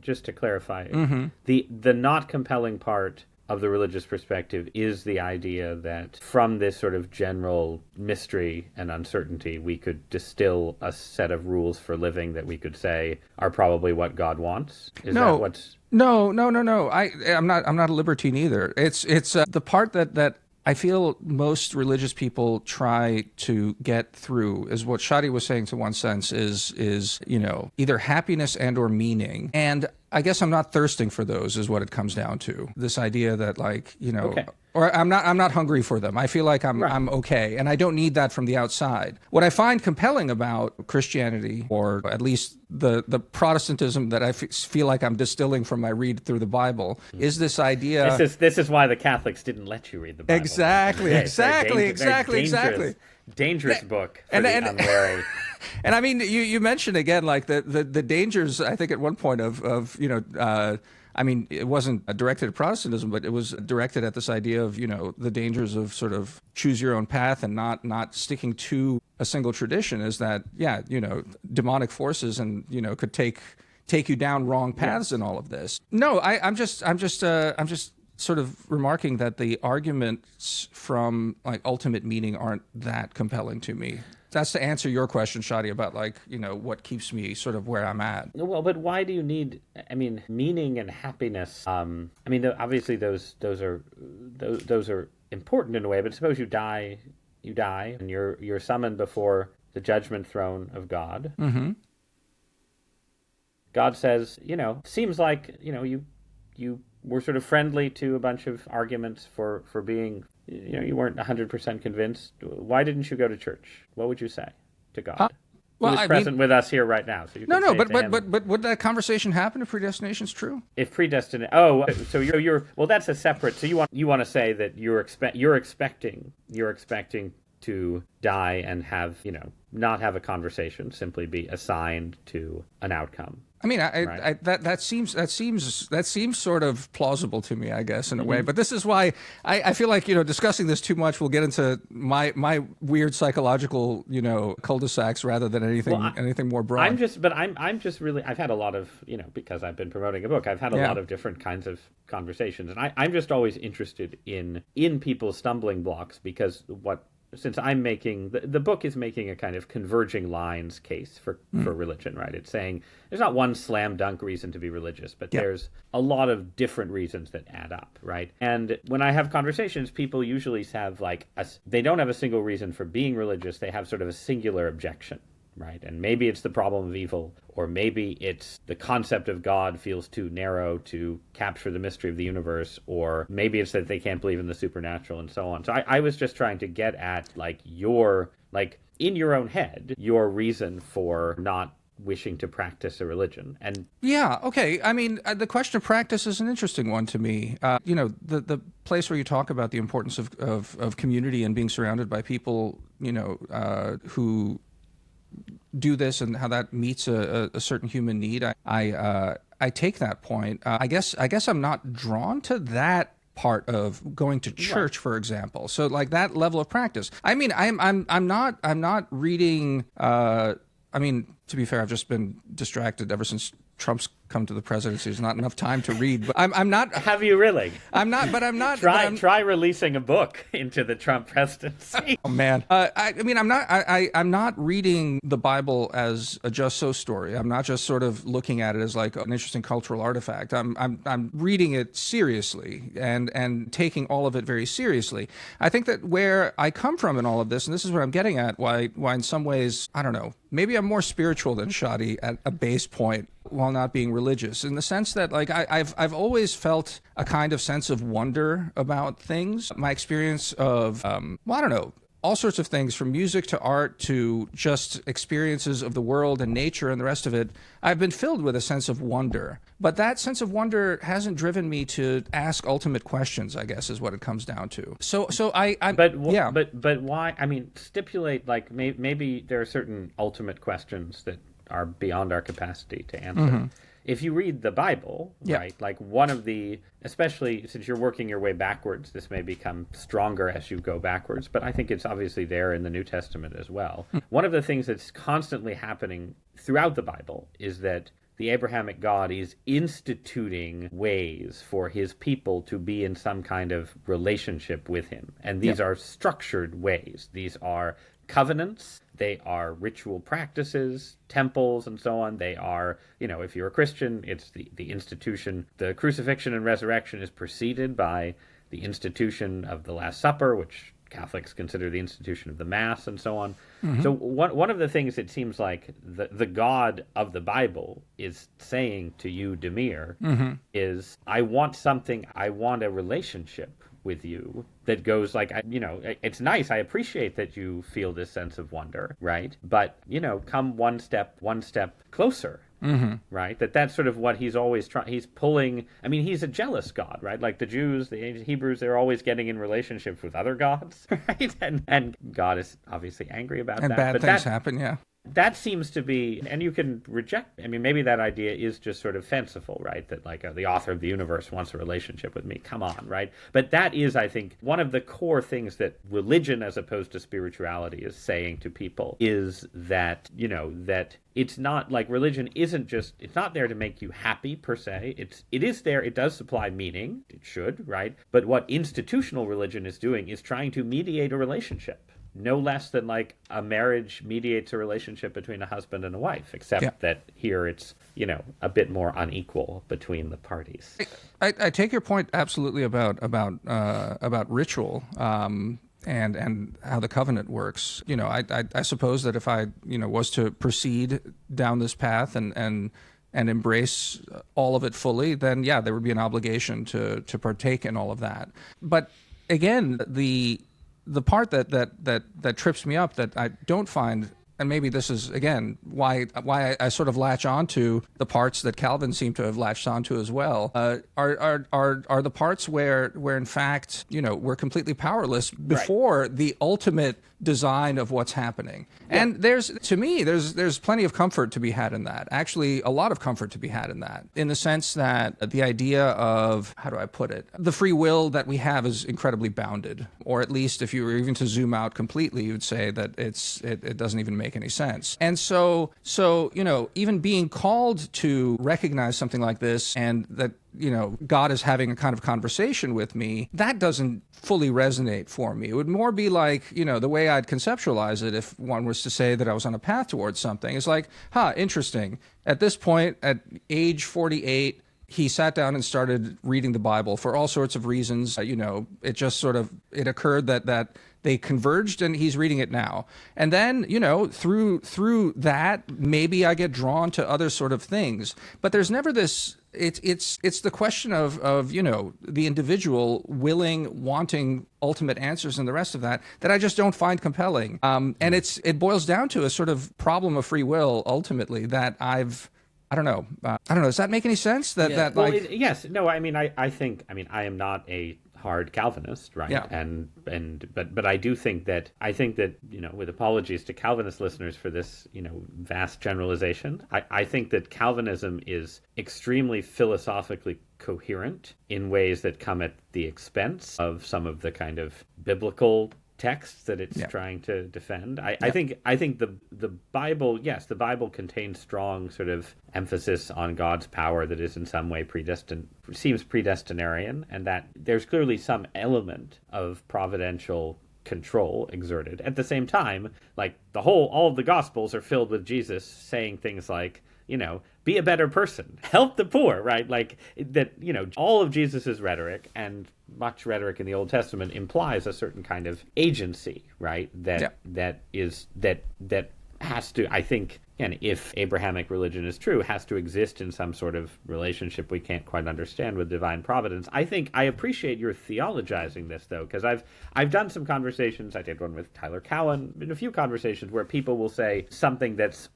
just to clarify, Mm-hmm. the not compelling part of the religious perspective is the idea that from this sort of general mystery and uncertainty, we could distill a set of rules for living that we could say are probably what God wants. Is that what's... No. I'm not a libertine either. It's the part that I feel most religious people try to get through is what Shadi was saying to one sense is either happiness and or meaning. And I guess I'm not thirsting for those is what it comes down to. This idea that Okay. or I'm not hungry for them. I feel like I'm okay, and I don't need that from the outside. What I find compelling about Christianity, or at least the Protestantism that I feel like I'm distilling from my read through the Bible, is this idea. This is why the Catholics didn't let you read the Bible. Exactly. Dangerous book for the unwary. And I mean, you mentioned again like the dangers. I think at one point of I mean, it wasn't directed at Protestantism, but it was directed at this idea of, the dangers of sort of choose your own path and not sticking to a single tradition. Is that, demonic forces and, could take you down wrong paths in all of this. No, I'm just sort of remarking that the arguments from like ultimate meaning aren't that compelling to me. That's to answer your question, Shadi, about what keeps me sort of where I'm at. Well, but why do you need? I mean, meaning and happiness. Obviously those are important in a way. But suppose you die, and you're summoned before the judgment throne of God. Mm-hmm. God says, seems like you were sort of friendly to a bunch of arguments for being. You weren't 100% convinced. Why didn't you go to church? What would you say to God? Who's present with us here right now? So you but would that conversation happen if predestination's true? If predestination, so you're well, that's a separate. So you want to say that you're expecting to die and have not have a conversation, simply be assigned to an outcome. I mean, that seems sort of plausible to me, I guess, in a way. But this is why I feel like discussing this too much will get into my weird psychological cul-de-sacs rather than anything more broad. I'm just really I've had a lot of because I've been promoting a book. I've had a lot of different kinds of conversations, and I'm just always interested in people's stumbling blocks because since I'm making the book is making a kind of converging lines case for religion, right? It's saying there's not one slam dunk reason to be religious, but there's a lot of different reasons that add up, right? And when I have conversations, people usually have they don't have a single reason for being religious. They have sort of a singular objection, right? And maybe it's the problem of evil, or maybe it's the concept of God feels too narrow to capture the mystery of the universe, or maybe it's that they can't believe in the supernatural and so on. So I was just trying to get at in your own head, your reason for not wishing to practice a religion. And okay. I mean, the question of practice is an interesting one to me. The place where you talk about the importance of community and being surrounded by people, who do this and how that meets a certain human need. I take that point. I guess I'm not drawn to that part of going to church, for example. So like that level of practice. I mean, I'm not reading. I mean, to be fair, I've just been distracted ever since Trump's come to the presidency. There's not enough time to read. But I'm not. Have you really? I'm not. But I'm not. Try releasing a book into the Trump presidency. Oh man. I mean, I'm not. I'm not reading the Bible as a just so story. I'm not just sort of looking at it as like an interesting cultural artifact. I'm reading it seriously and taking all of it very seriously. I think that where I come from in all of this, and this is what I'm getting at, why in some ways, I don't know, maybe I'm more spiritual than Shadi at a base point, while not being religious, in the sense that like I've always felt a kind of sense of wonder about things. My experience of I don't know, all sorts of things, from music to art to just experiences of the world and nature and the rest of it, I've been filled with a sense of wonder. But that sense of wonder hasn't driven me to ask ultimate questions, I guess, is what it comes down to. But why? I mean, stipulate like maybe there are certain ultimate questions that are beyond our capacity to answer. Mm-hmm. If you read the Bible, right, like one of the, especially since you're working your way backwards, this may become stronger as you go backwards, but I think it's obviously there in the New Testament as well. One of the things that's constantly happening throughout the Bible is that the Abrahamic God is instituting ways for his people to be in some kind of relationship with him. And these are structured ways. These are covenants. They are ritual practices, temples, and so on. They are, if you're a Christian, it's the institution. The crucifixion and resurrection is preceded by the institution of the Last Supper, which Catholics consider the institution of the Mass, and so on. Mm-hmm. So one of the things it seems like the God of the Bible is saying to you, Damir, is, I want something, I want a relationship with you that goes like, it's nice. I appreciate that you feel this sense of wonder, right? But, come one step closer. Mm-hmm. Right? That's sort of what he's always trying. He's pulling. I mean, he's a jealous God, right? Like the Jews, the ancient Hebrews, they're always getting in relationships with other gods, right? And God is obviously angry about that. And bad things happen, yeah. That seems to be, and you can reject, maybe that idea is just sort of fanciful, right? That like the author of the universe wants a relationship with me. Come on, right? But that is, I think, one of the core things that religion as opposed to spirituality is saying to people is that, that it's not like religion isn't just, it's not there to make you happy per se. It is there, it does supply meaning, it should, right? But what institutional religion is doing is trying to mediate a relationship. No less than like a marriage mediates a relationship between a husband and a wife, except that here it's, a bit more unequal between the parties. I take your point absolutely about ritual. And how the covenant works. I suppose that if I, was to proceed down this path and embrace all of it fully, then there would be an obligation to partake in all of that. But again, the part that trips me up, that I don't find, and maybe this is again why I sort of latch onto the parts that Calvin seemed to have latched onto as well, are the parts where in fact we're completely powerless before the ultimate design of what's happening. Yeah. And there's plenty of comfort to be had in that. Actually, a lot of comfort to be had in that, in the sense that the idea of, how do I put it, the free will that we have is incredibly bounded, or at least if you were even to zoom out completely, you would say that it doesn't even make any sense. And so even being called to recognize something like this, and that God is having a kind of conversation with me, that doesn't fully resonate for me. It would more be like, the way I'd conceptualize it if one was to say that I was on a path towards something. It's like, interesting. At this point, at age 48, he sat down and started reading the Bible for all sorts of reasons. It just sort of, it occurred that they converged, and he's reading it now. And then, through that, maybe I get drawn to other sort of things. But there's never this. It's the question of the individual wanting ultimate answers and the rest of that I just don't find compelling. And it boils down to a sort of problem of free will ultimately that I don't know. Does that make any sense? Yes. No. I think. I am not a hard Calvinist, right? Yeah. But I do think that with apologies to Calvinist listeners for this vast generalization, I think that Calvinism is extremely philosophically coherent in ways that come at the expense of some of the kind of biblical texts that it's trying to defend. I think the Bible, yes, the Bible contains strong sort of emphasis on God's power that is in some way seems predestinarian, and that there's clearly some element of providential control exerted. At the same time, like all of the Gospels are filled with Jesus saying things like, be a better person, help the poor, right? Like that, all of Jesus's rhetoric, and much rhetoric in the Old Testament, implies a certain kind of agency, right? That has to, I think, and if Abrahamic religion is true, has to exist in some sort of relationship we can't quite understand with divine providence. I think I appreciate your theologizing this, though, because I've done some conversations. I did one with Tyler Cowen, in a few conversations where people will say something that's,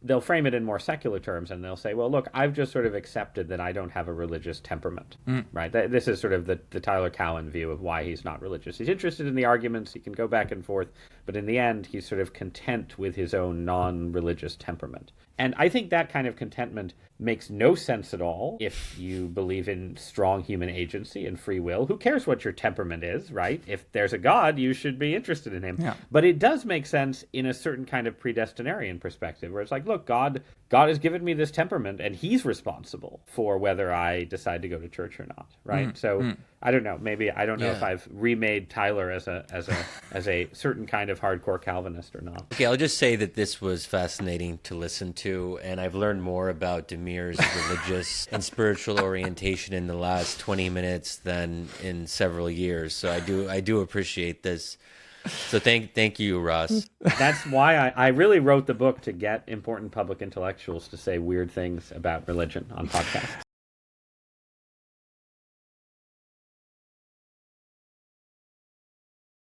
they'll frame it in more secular terms, and they'll say, well, look, I've just sort of accepted that I don't have a religious temperament, right? This is sort of the Tyler Cowen view of why he's not religious. He's interested in the arguments. He can go back and forth. but in the end, he's sort of content with his own non-religious temperament. And I think that kind of contentment makes no sense at all if you believe in strong human agency and free will. Who cares what your temperament is, right? If there's a God, you should be interested in him. Yeah. But it does make sense in a certain kind of predestinarian perspective, where it's like, look, God has given me this temperament, and he's responsible for whether I decide to go to church or not, right? So I don't know. Maybe I don't know if I've remade Tyler as a certain kind of hardcore Calvinist or not. Okay, I'll just say that this was fascinating to listen to, and I've learned more about Damir's religious and spiritual orientation in the last 20 minutes than in several years. So I do appreciate this. So thank you, Ross. That's why I really wrote the book, to get important public intellectuals to say weird things about religion on podcasts.